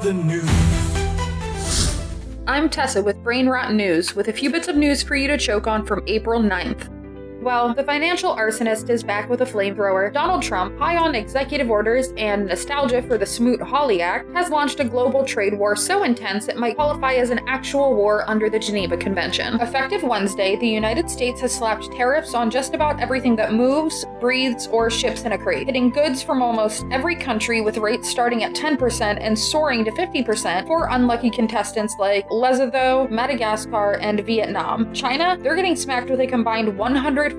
the news. I'm Tessa with Brain Rot News, with a few bits of news for you to choke on from April 9th. Well, the financial arsonist is back with a flamethrower. Donald Trump, high on executive orders and nostalgia for the Smoot-Hawley Act, has launched a global trade war so intense it might qualify as an actual war under the Geneva Convention. Effective Wednesday, the United States has slapped tariffs on just about everything that moves, breathes, or ships in a crate, hitting goods from almost every country with rates starting at 10% and soaring to 50% for unlucky contestants like Lesotho, Madagascar, and Vietnam. China, they're getting smacked with a combined 104%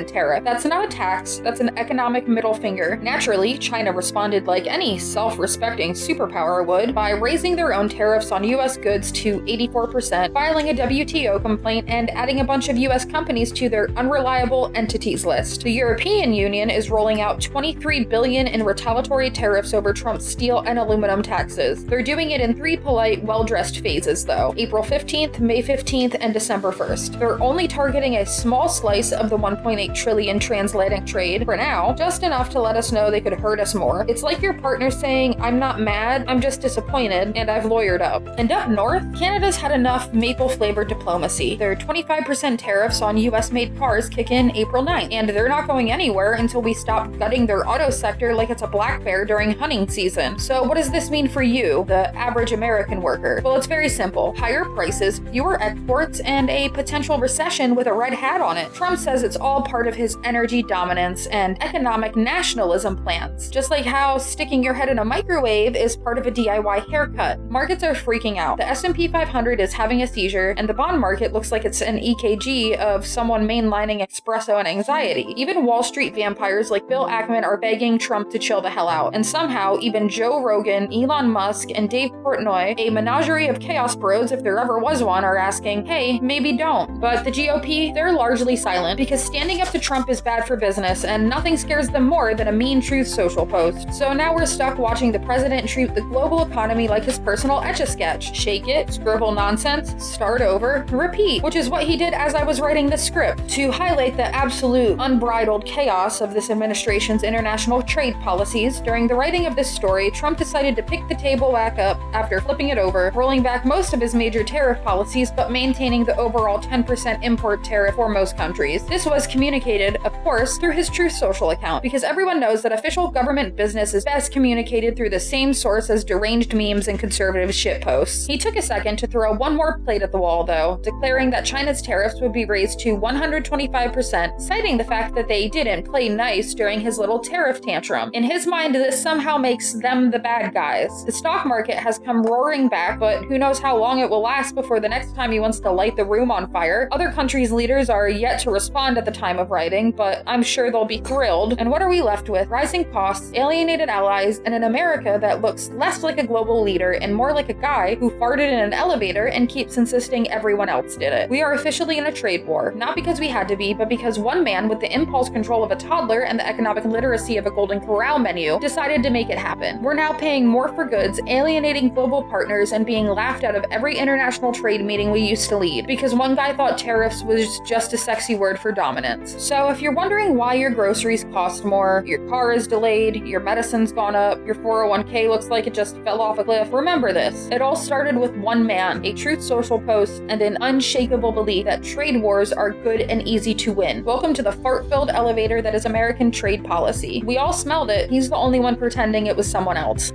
tariff. That's not a tax, that's an economic middle finger. Naturally, China responded like any self-respecting superpower would by raising their own tariffs on US goods to 84%, filing a WTO complaint, and adding a bunch of US companies to their unreliable entities list. The European Union is rolling out $23 billion in retaliatory tariffs over Trump's steel and aluminum taxes. They're doing it in 3 polite, well-dressed phases though: April 15th, May 15th, and December 1st. They're only targeting a small slice of the 1.8 trillion transatlantic trade for now, just enough to let us know they could hurt us more. It's like your partner saying, "I'm not mad, I'm just disappointed, and I've lawyered up." And up north, Canada's had enough maple-flavored diplomacy. Their 25% tariffs on US-made cars kick in April 9th, and they're not going anywhere until we stop gutting their auto sector like it's a black bear during hunting season. So what does this mean for you, the average American worker? Well, it's very simple. Higher prices, fewer exports, and a potential recession with a red hat on it. Trump says it's all part of his energy dominance and economic nationalism plans. Just like how sticking your head in a microwave is part of a DIY haircut. Markets are freaking out. The S&P 500 is having a seizure, and the bond market looks like it's an EKG of someone mainlining espresso and anxiety. Even Wall Street vampires like Bill Ackman are begging Trump to chill the hell out. And somehow, even Joe Rogan, Elon Musk, and Dave Portnoy, a menagerie of chaos bros if there ever was one, are asking, hey, maybe don't. But the GOP, they're largely silent because standing up to Trump is bad for business, and nothing scares them more than a mean truth social post. So now we're stuck watching the president treat the global economy like his personal Etch-a-Sketch. Shake it, scribble nonsense, start over, repeat, which is what he did as I was writing the script, to highlight the absolute unbridled chaos of this administration's international trade policies. During the writing of this story, Trump decided to pick the table back up after flipping it over, rolling back most of his major tariff policies, but maintaining the overall 10% import tariff for most countries. This was communicated, of course, through his Truth Social account, because everyone knows that official government business is best communicated through the same source as deranged memes and conservative shitposts. He took a second to throw one more plate at the wall, though, declaring that China's tariffs would be raised to 125%, citing the fact that they didn't play nice during his little tariff tantrum. In his mind, this somehow makes them the bad guys. The stock market has come roaring back, but who knows how long it will last before the next time he wants to light the room on fire. Other countries' leaders are yet to respond at the time of writing, but I'm sure they'll be thrilled. And what are we left with? Rising costs, alienated allies, and an America that looks less like a global leader and more like a guy who farted in an elevator and keeps insisting everyone else did it. We are officially in a trade war, not because we had to be, but because one man with the impulse control of a toddler and the economic literacy of a Golden Corral menu decided to make it happen. We're now paying more for goods, alienating global partners, and being laughed out of every international trade meeting we used to lead, because one guy thought tariffs was just a sexy word for dominance. So if you're wondering why your groceries cost more, your car is delayed, your medicine's gone up, your 401k looks like it just fell off a cliff, remember this. It all started with one man, a Truth Social post, and an unshakable belief that trade wars are good and easy to win. Welcome to the fart-filled elevator that is American trade policy. We all smelled it, he's the only one pretending it was someone else.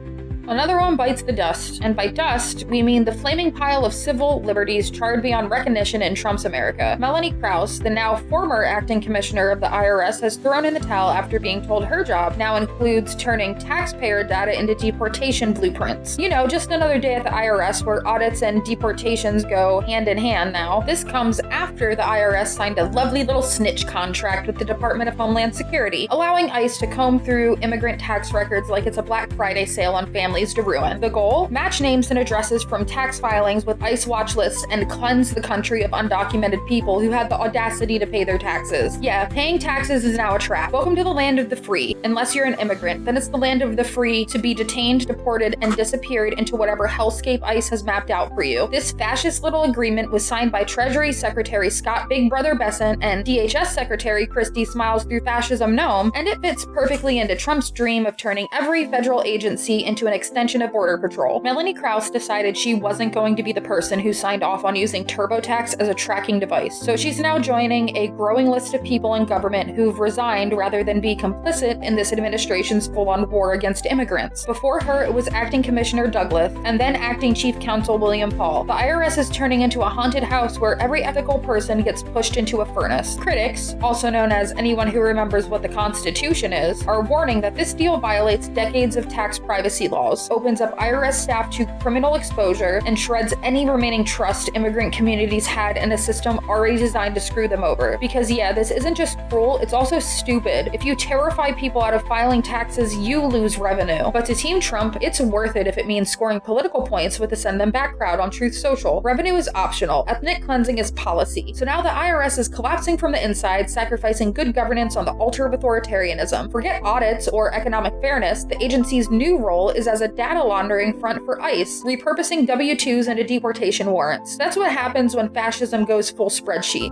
Another one bites the dust, and by dust, we mean the flaming pile of civil liberties charred beyond recognition in Trump's America. Melanie Krause, the now former acting commissioner of the IRS, has thrown in the towel after being told her job now includes turning taxpayer data into deportation blueprints. You know, just another day at the IRS where audits and deportations go hand in hand now. This comes after the IRS signed a lovely little snitch contract with the Department of Homeland Security, allowing ICE to comb through immigrant tax records like it's a Black Friday sale on families to ruin. The goal? Match names and addresses from tax filings with ICE watch lists and cleanse the country of undocumented people who had the audacity to pay their taxes. Yeah, paying taxes is now a trap. Welcome to the land of the free. Unless you're an immigrant, then it's the land of the free to be detained, deported, and disappeared into whatever hellscape ICE has mapped out for you. This fascist little agreement was signed by Treasury Secretary Scott Big Brother Bessent and DHS Secretary Christy Smiles through Fascism Gnome, and it fits perfectly into Trump's dream of turning every federal agency into an extension of Border Patrol. Melanie Krause decided she wasn't going to be the person who signed off on using TurboTax as a tracking device, so she's now joining a growing list of people in government who've resigned rather than be complicit in this administration's full-on war against immigrants. Before her, it was Acting Commissioner Douglas, and then Acting Chief Counsel William Paul. The IRS is turning into a haunted house where every ethical person gets pushed into a furnace. Critics, also known as anyone who remembers what the Constitution is, are warning that this deal violates decades of tax privacy laws, opens up IRS staff to criminal exposure, and shreds any remaining trust immigrant communities had in a system already designed to screw them over. Because yeah, this isn't just cruel, it's also stupid. If you terrify people out of filing taxes, you lose revenue. But to Team Trump, it's worth it if it means scoring political points with the Send Them Back crowd on Truth Social. Revenue is optional. Ethnic cleansing is policy. So now the IRS is collapsing from the inside, sacrificing good governance on the altar of authoritarianism. Forget audits or economic fairness, the agency's new role is as a data laundering front for ICE, repurposing W-2s into deportation warrants. That's what happens when fascism goes full spreadsheet.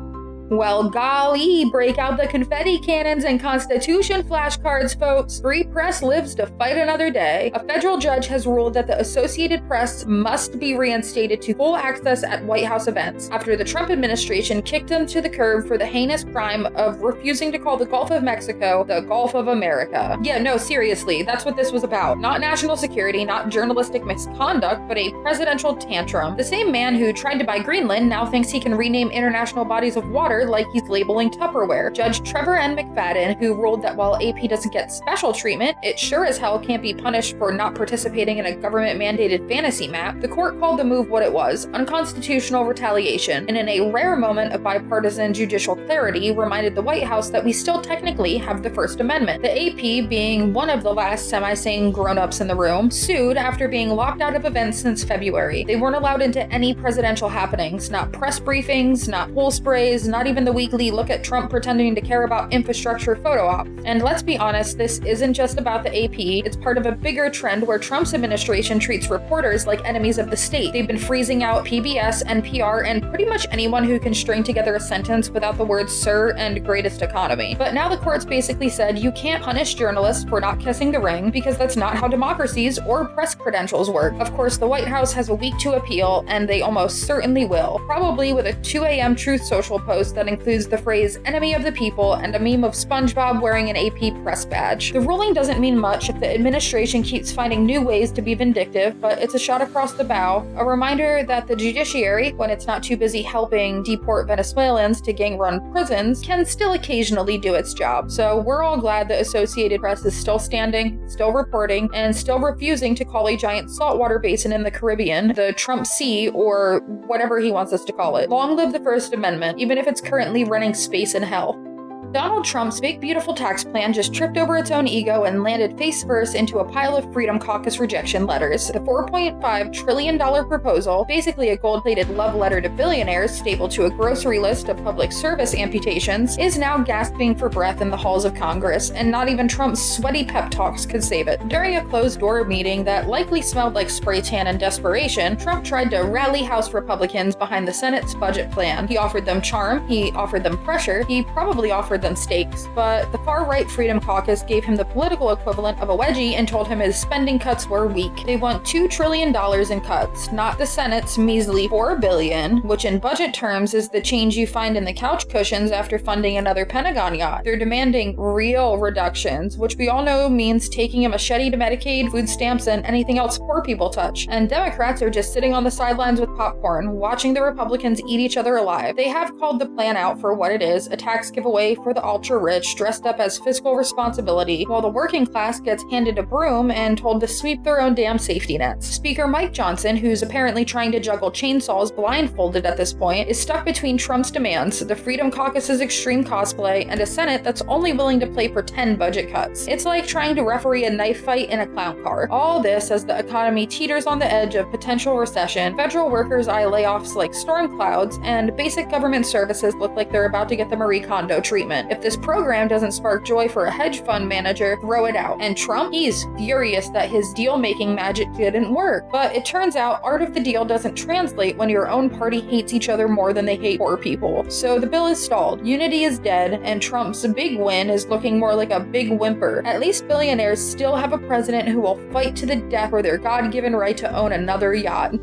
Well, golly, break out the confetti cannons and Constitution flashcards, folks. Free press lives to fight another day. A federal judge has ruled that the Associated Press must be reinstated to full access at White House events after the Trump administration kicked them to the curb for the heinous crime of refusing to call the Gulf of Mexico the Gulf of America. Yeah, no, seriously, that's what this was about. Not national security, not journalistic misconduct, but a presidential tantrum. The same man who tried to buy Greenland now thinks he can rename international bodies of water like he's labeling Tupperware. Judge Trevor N. McFadden, who ruled that while AP doesn't get special treatment, it sure as hell can't be punished for not participating in a government-mandated fantasy map, the court called the move what it was, unconstitutional retaliation, and in a rare moment of bipartisan judicial clarity, reminded the White House that we still technically have the First Amendment. The AP, being one of the last semi-sane grown-ups in the room, sued after being locked out of events since February. They weren't allowed into any presidential happenings, not press briefings, not pool sprays, not even the weekly look at Trump pretending to care about infrastructure photo ops. And let's be honest, this isn't just about the AP, it's part of a bigger trend where Trump's administration treats reporters like enemies of the state. They've been freezing out PBS, NPR, and pretty much anyone who can string together a sentence without the words sir and greatest economy. But now the court's basically said you can't punish journalists for not kissing the ring because that's not how democracies or press credentials work. Of course, the White House has a week to appeal, and they almost certainly will, probably with a 2 a.m. Truth Social post that includes the phrase enemy of the people and a meme of SpongeBob wearing an AP press badge. The ruling doesn't mean much if the administration keeps finding new ways to be vindictive, but it's a shot across the bow, a reminder that the judiciary, when it's not too busy helping deport Venezuelans to gang-run prisons, can still occasionally do its job. So we're all glad the Associated Press is still standing, still reporting, and still refusing to call a giant saltwater basin in the Caribbean the Trump Sea, or whatever he wants us to call it. Long live the First Amendment, even if it's currently running space in hell. Donald Trump's big beautiful tax plan just tripped over its own ego and landed face first into a pile of Freedom Caucus rejection letters. The $4.5 trillion proposal, basically a gold-plated love letter to billionaires stapled to a grocery list of public service amputations, is now gasping for breath in the halls of Congress, and not even Trump's sweaty pep talks could save it. During a closed-door meeting that likely smelled like spray tan and desperation, Trump tried to rally House Republicans behind the Senate's budget plan. He offered them charm, he offered them pressure, he probably offered them stakes, but the far-right Freedom Caucus gave him the political equivalent of a wedgie and told him his spending cuts were weak. They want $2 trillion in cuts, not the Senate's measly $4 billion, which in budget terms is the change you find in the couch cushions after funding another Pentagon yacht. They're demanding real reductions, which we all know means taking a machete to Medicaid, food stamps, and anything else poor people touch. And Democrats are just sitting on the sidelines with popcorn, watching the Republicans eat each other alive. They have called the plan out for what it is, a tax giveaway for the ultra-rich dressed up as fiscal responsibility, while the working class gets handed a broom and told to sweep their own damn safety nets. Speaker Mike Johnson, who's apparently trying to juggle chainsaws blindfolded at this point, is stuck between Trump's demands, the Freedom Caucus's extreme cosplay, and a Senate that's only willing to play pretend budget cuts. It's like trying to referee a knife fight in a clown car. All this as the economy teeters on the edge of potential recession, federal workers eye layoffs like storm clouds, and basic government services look like they're about to get the Marie Kondo treatment. investment. If this program doesn't spark joy for a hedge fund manager, throw it out. And Trump, he's furious that his deal-making magic didn't work. But it turns out art of the deal doesn't translate when your own party hates each other more than they hate poor people. So the bill is stalled, unity is dead, and Trump's big win is looking more like a big whimper. At least billionaires still have a president who will fight to the death for their God-given right to own another yacht.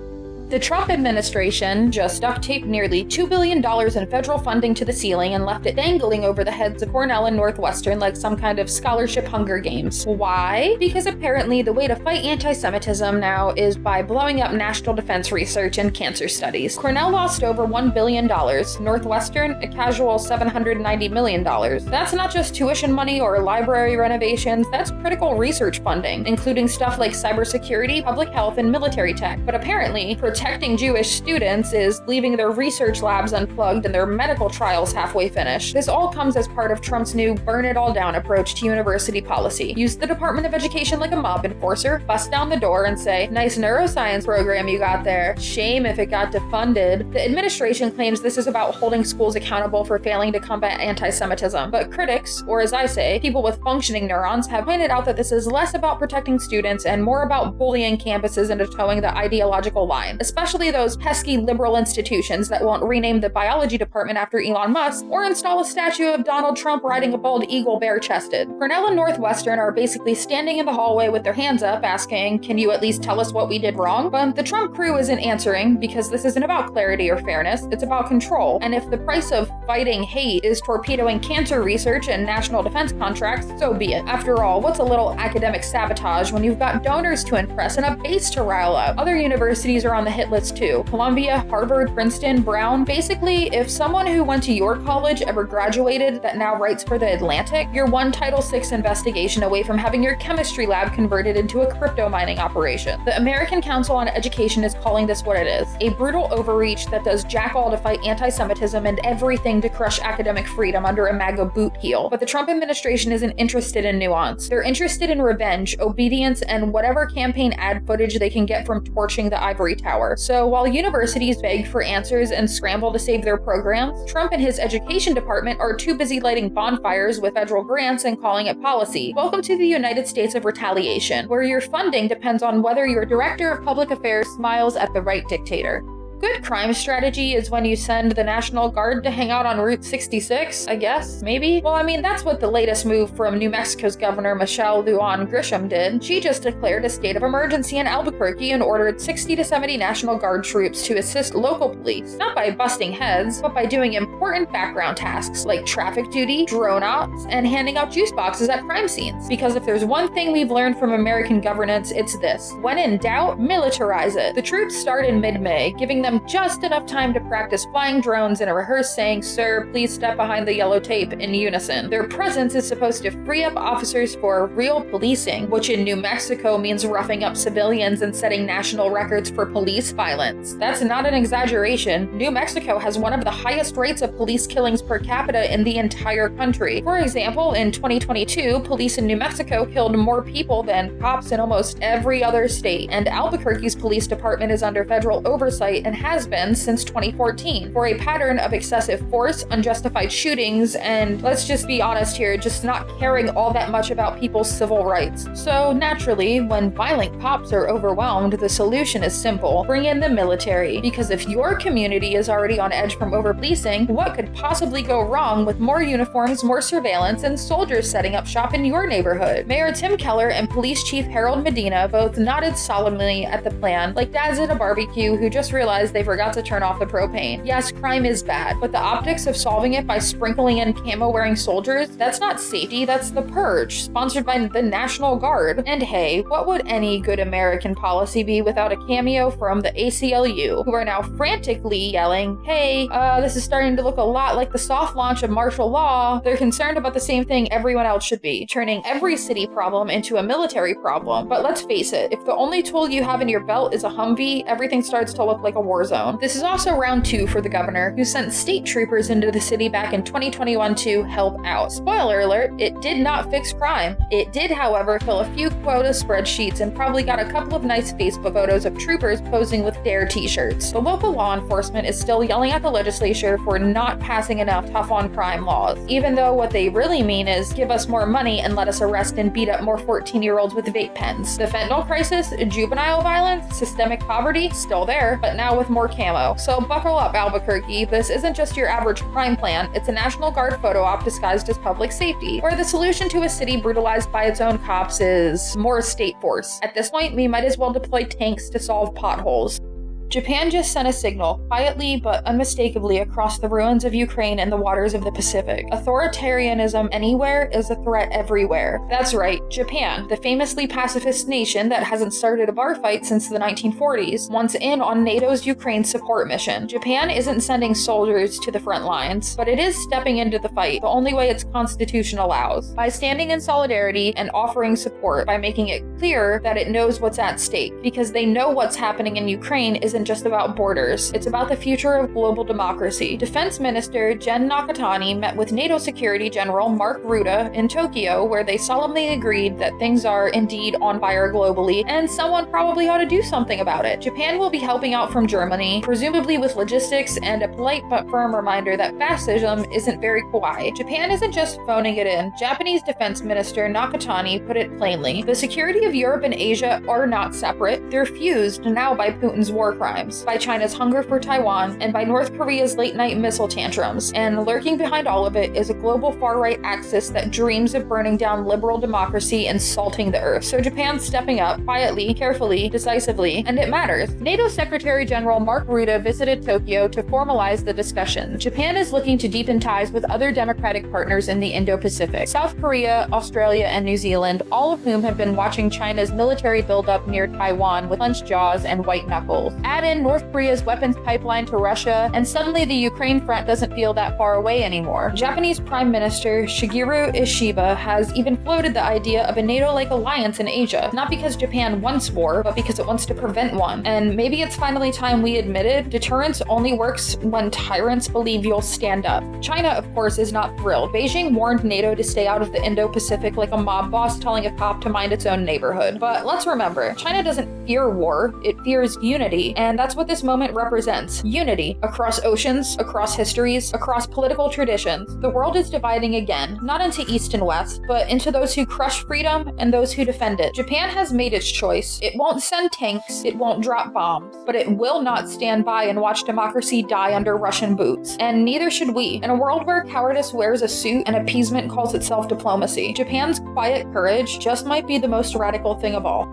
The Trump administration just duct-taped nearly $2 billion in federal funding to the ceiling and left it dangling over the heads of Cornell and Northwestern like some kind of scholarship Hunger Games. Why? Because apparently the way to fight anti-Semitism now is by blowing up national defense research and cancer studies. Cornell lost over $1 billion, Northwestern a casual $790 million. That's not just tuition money or library renovations, that's critical research funding, including stuff like cybersecurity, public health, and military tech. But apparently, protecting Jewish students is leaving their research labs unplugged and their medical trials halfway finished. This all comes as part of Trump's new burn it all down approach to university policy. Use the Department of Education like a mob enforcer, bust down the door and say, nice neuroscience program you got there. Shame if it got defunded. The administration claims this is about holding schools accountable for failing to combat anti-Semitism. But critics, or as I say, people with functioning neurons, have pointed out that this is less about protecting students and more about bullying campuses into towing the ideological line, especially those pesky liberal institutions that won't rename the biology department after Elon Musk or install a statue of Donald Trump riding a bald eagle bare-chested. Cornell and Northwestern are basically standing in the hallway with their hands up asking, can you at least tell us what we did wrong? But the Trump crew isn't answering because this isn't about clarity or fairness, it's about control. And if the price of fighting hate is torpedoing cancer research and national defense contracts, so be it. After all, what's a little academic sabotage when you've got donors to impress and a base to rile up? Other universities are on the hit list too. Columbia, Harvard, Princeton, Brown. Basically, if someone who went to your college ever graduated that now writes for The Atlantic, you're one Title VI investigation away from having your chemistry lab converted into a crypto mining operation. The American Council on Education is calling this what it is, a brutal overreach that does jack all to fight anti-Semitism and everything to crush academic freedom under a MAGA boot heel. But the Trump administration isn't interested in nuance. They're interested in revenge, obedience, and whatever campaign ad footage they can get from torching the Ivory Tower. So while universities beg for answers and scramble to save their programs, Trump and his education department are too busy lighting bonfires with federal grants and calling it policy. Welcome to the United States of retaliation, where your funding depends on whether your director of public affairs smiles at the right dictator. Good crime strategy is when you send the National Guard to hang out on Route 66, I guess, maybe? Well, I mean, that's what the latest move from New Mexico's Governor Michelle Lujan Grisham did. She just declared a state of emergency in Albuquerque and ordered 60 to 70 National Guard troops to assist local police, not by busting heads, but by doing important background tasks like traffic duty, drone ops, and handing out juice boxes at crime scenes. Because if there's one thing we've learned from American governance, it's this. When in doubt, militarize it. The troops start in mid-May, giving them just enough time to practice flying drones and rehearse saying, "Sir, please step behind the yellow tape," in unison. Their presence is supposed to free up officers for real policing, which in New Mexico means roughing up civilians and setting national records for police violence. That's not an exaggeration. New Mexico has one of the highest rates of police killings per capita in the entire country. For example, in 2022, police in New Mexico killed more people than cops in almost every other state, and Albuquerque's police department is under federal oversight and has been since 2014 for a pattern of excessive force, unjustified shootings, and let's just be honest here, just not caring all that much about people's civil rights. So naturally, when violent cops are overwhelmed, the solution is simple. Bring in the military, because if your community is already on edge from over-policing, what could possibly go wrong with more uniforms, more surveillance, and soldiers setting up shop in your neighborhood? Mayor Tim Keller and Police Chief Harold Medina both nodded solemnly at the plan, like dads at a barbecue who just realized they forgot to turn off the propane. Yes, crime is bad, but the optics of solving it by sprinkling in camo-wearing soldiers, that's not safety, that's the purge, sponsored by the National Guard. And hey, what would any good American policy be without a cameo from the ACLU, who are now frantically yelling, hey, this is starting to look a lot like the soft launch of martial law. They're concerned about the same thing everyone else should be, turning every city problem into a military problem. But let's face it, if the only tool you have in your belt is a Humvee, everything starts to look like a war war zone. This is also round 2 for the governor, who sent state troopers into the city back in 2021 to help out. Spoiler alert, it did not fix crime. It did, however, fill a few quota spreadsheets and probably got a couple of nice Facebook photos of troopers posing with DARE t-shirts. The local law enforcement is still yelling at the legislature for not passing enough tough-on-crime laws, even though what they really mean is give us more money and let us arrest and beat up more 14-year-olds with vape pens. The fentanyl crisis, juvenile violence, systemic poverty, still there, but now with more camo. So buckle up, Albuquerque. This isn't just your average crime plan, it's a National Guard photo op disguised as public safety, where the solution to a city brutalized by its own cops is more state force. At this point, we might as well deploy tanks to solve potholes. Japan just sent a signal, quietly but unmistakably across the ruins of Ukraine and the waters of the Pacific. Authoritarianism anywhere is a threat everywhere. That's right, Japan, the famously pacifist nation that hasn't started a bar fight since the 1940s, wants in on NATO's Ukraine support mission. Japan isn't sending soldiers to the front lines, but it is stepping into the fight the only way its constitution allows, by standing in solidarity and offering support, by making it clear that it knows what's at stake, because they know what's happening in Ukraine isn't just about borders, it's about the future of global democracy. Defense Minister Jen Nakatani met with NATO Security General Mark Rutte in Tokyo, where they solemnly agreed that things are indeed on fire globally, and someone probably ought to do something about it. Japan will be helping out from Germany, presumably with logistics and a polite but firm reminder that fascism isn't very kawaii. Japan isn't just phoning it in. Japanese Defense Minister Nakatani put it plainly. The security of Europe and Asia are not separate. They're fused now by Putin's war crimes, by China's hunger for Taiwan, and by North Korea's late-night missile tantrums. And lurking behind all of it is a global far-right axis that dreams of burning down liberal democracy and salting the earth. So Japan's stepping up, quietly, carefully, decisively, and it matters. NATO Secretary General Mark Rutte visited Tokyo to formalize the discussion. Japan is looking to deepen ties with other democratic partners in the Indo-Pacific. South Korea, Australia, and New Zealand, all of whom have been watching China's military buildup near Taiwan with clenched jaws and white knuckles. Add in North Korea's weapons pipeline to Russia, and suddenly the Ukraine front doesn't feel that far away anymore. Japanese Prime Minister Shigeru Ishiba has even floated the idea of a NATO-like alliance in Asia, not because Japan wants war, but because it wants to prevent one. And maybe it's finally time we admitted deterrence only works when tyrants believe you'll stand up. China, of course, is not thrilled. Beijing warned NATO to stay out of the Indo-Pacific like a mob boss telling a cop to mind its own neighborhood. But let's remember, China doesn't fear war, it fears unity. And that's what this moment represents. Unity. Across oceans, across histories, across political traditions. The world is dividing again, not into East and West, but into those who crush freedom and those who defend it. Japan has made its choice. It won't send tanks, it won't drop bombs, but it will not stand by and watch democracy die under Russian boots. And neither should we. In a world where cowardice wears a suit and appeasement calls itself diplomacy, Japan's quiet courage just might be the most radical thing of all.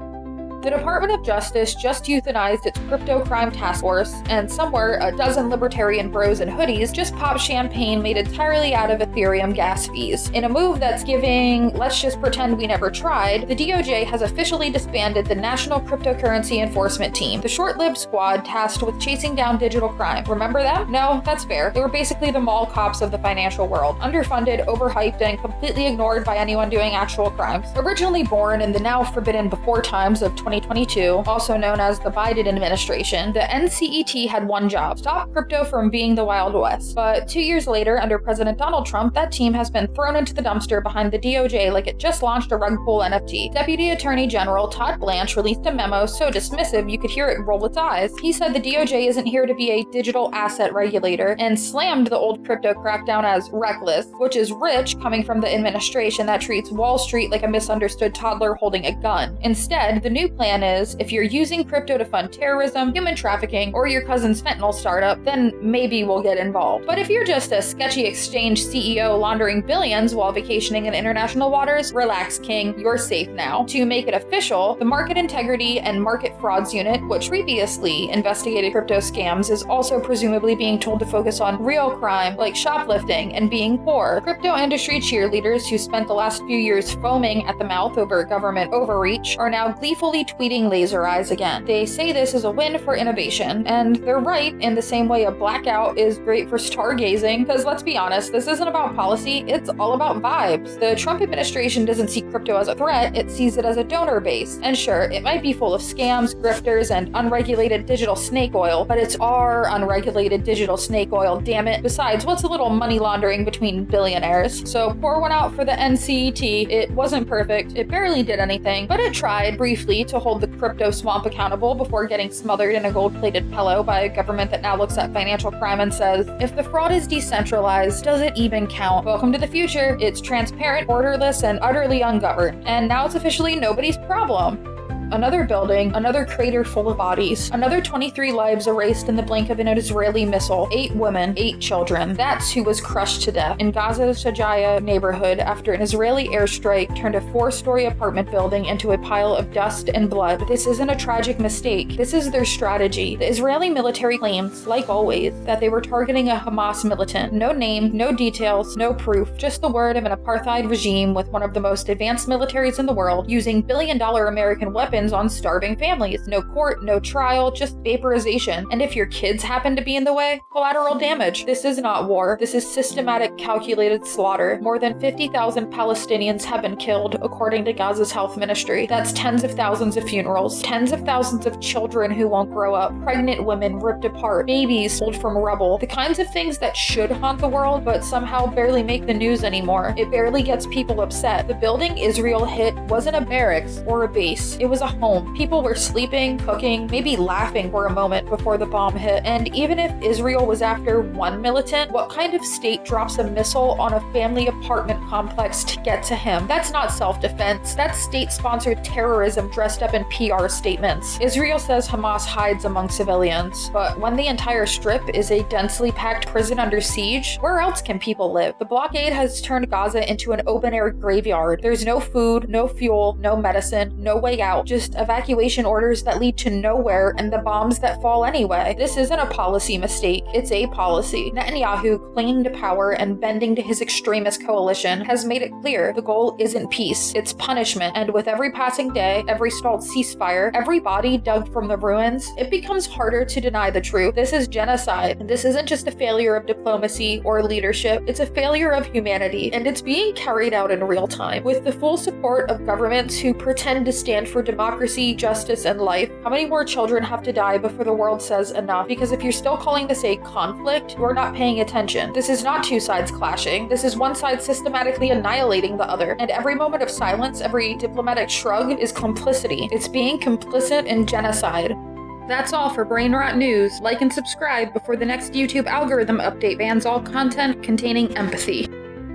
The Department of Justice just euthanized its crypto crime task force, and somewhere a dozen libertarian bros in hoodies just popped champagne made entirely out of Ethereum gas fees. In a move that's giving, let's just pretend we never tried, the DOJ has officially disbanded the National Cryptocurrency Enforcement Team, the short-lived squad tasked with chasing down digital crime. Remember them? No, that's fair. They were basically the mall cops of the financial world, underfunded, overhyped, and completely ignored by anyone doing actual crimes. Originally born in the now forbidden before times of 2022, also known as the Biden administration, the NCET had one job: stop crypto from being the Wild West. But 2 years later, under President Donald Trump, that team has been thrown into the dumpster behind the DOJ like it just launched a rug pull NFT. Deputy Attorney General Todd Blanche released a memo so dismissive you could hear it roll its eyes. He said the DOJ isn't here to be a digital asset regulator, and slammed the old crypto crackdown as reckless, which is rich coming from the administration that treats Wall Street like a misunderstood toddler holding a gun. Instead, the new plan is, if you're using crypto to fund terrorism, human trafficking, or your cousin's fentanyl startup, then maybe we'll get involved. But if you're just a sketchy exchange CEO laundering billions while vacationing in international waters, relax, King, you're safe now. To make it official, the Market Integrity and Market Frauds Unit, which previously investigated crypto scams, is also presumably being told to focus on real crime like shoplifting and being poor. Crypto industry cheerleaders who spent the last few years foaming at the mouth over government overreach are now gleefully tweeting laser eyes again. They say this is a win for innovation, and they're right in the same way a blackout is great for stargazing, because let's be honest, this isn't about policy, it's all about vibes. The Trump administration doesn't see crypto as a threat, it sees it as a donor base. And sure, it might be full of scams, grifters, and unregulated digital snake oil, but it's our unregulated digital snake oil, damn it. Besides, what's a little money laundering between billionaires? So pour one out for the NCET. It wasn't perfect, it barely did anything, but it tried briefly to hold the crypto swamp accountable before getting smothered in a gold-plated pillow by a government that now looks at financial crime and says, if the fraud is decentralized, does it even count? Welcome to the future. It's transparent, orderless, and utterly ungoverned. And now it's officially nobody's problem. Another building, another crater full of bodies, another 23 lives erased in the blink of an Israeli missile, 8 women, 8 children. That's who was crushed to death in Gaza's Shajaya neighborhood after an Israeli airstrike turned a 4-story apartment building into a pile of dust and blood. This isn't a tragic mistake. This is their strategy. The Israeli military claims, like always, that they were targeting a Hamas militant. No name, no details, no proof, just the word of an apartheid regime with one of the most advanced militaries in the world using billion-dollar American weapons on starving families. No court, no trial, just vaporization. And if your kids happen to be in the way, collateral damage. This is not war. This is systematic, calculated slaughter. More than 50,000 Palestinians have been killed, according to Gaza's health ministry. That's tens of thousands of funerals, tens of thousands of children who won't grow up, pregnant women ripped apart, babies pulled from rubble. The kinds of things that should haunt the world, but somehow barely make the news anymore. It barely gets people upset. The building Israel hit wasn't a barracks or a base. It was a home. People were sleeping, cooking, maybe laughing for a moment before the bomb hit. And even if Israel was after one militant, what kind of state drops a missile on a family apartment complex to get to him? That's not self-defense. That's state-sponsored terrorism dressed up in PR statements. Israel says Hamas hides among civilians, but when the entire strip is a densely packed prison under siege, where else can people live? The blockade has turned Gaza into an open-air graveyard. There's no food, no fuel, no medicine, no way out, just evacuation orders that lead to nowhere and the bombs that fall anyway. This isn't a policy mistake, it's a policy. Netanyahu, clinging to power and bending to his extremist coalition, has made it clear the goal isn't peace, it's punishment. And with every passing day, every stalled ceasefire, every body dug from the ruins, it becomes harder to deny the truth. This is genocide. This isn't just a failure of diplomacy or leadership, it's a failure of humanity, and it's being carried out in real time. With the full support of governments who pretend to stand for democracy, justice, and life. How many more children have to die before the world says enough? Because if you're still calling this a conflict, you're not paying attention. This is not two sides clashing. This is one side systematically annihilating the other. And every moment of silence, every diplomatic shrug is complicity. It's being complicit in genocide. That's all for Brain Rot News. Like and subscribe before the next YouTube algorithm update bans all content containing empathy.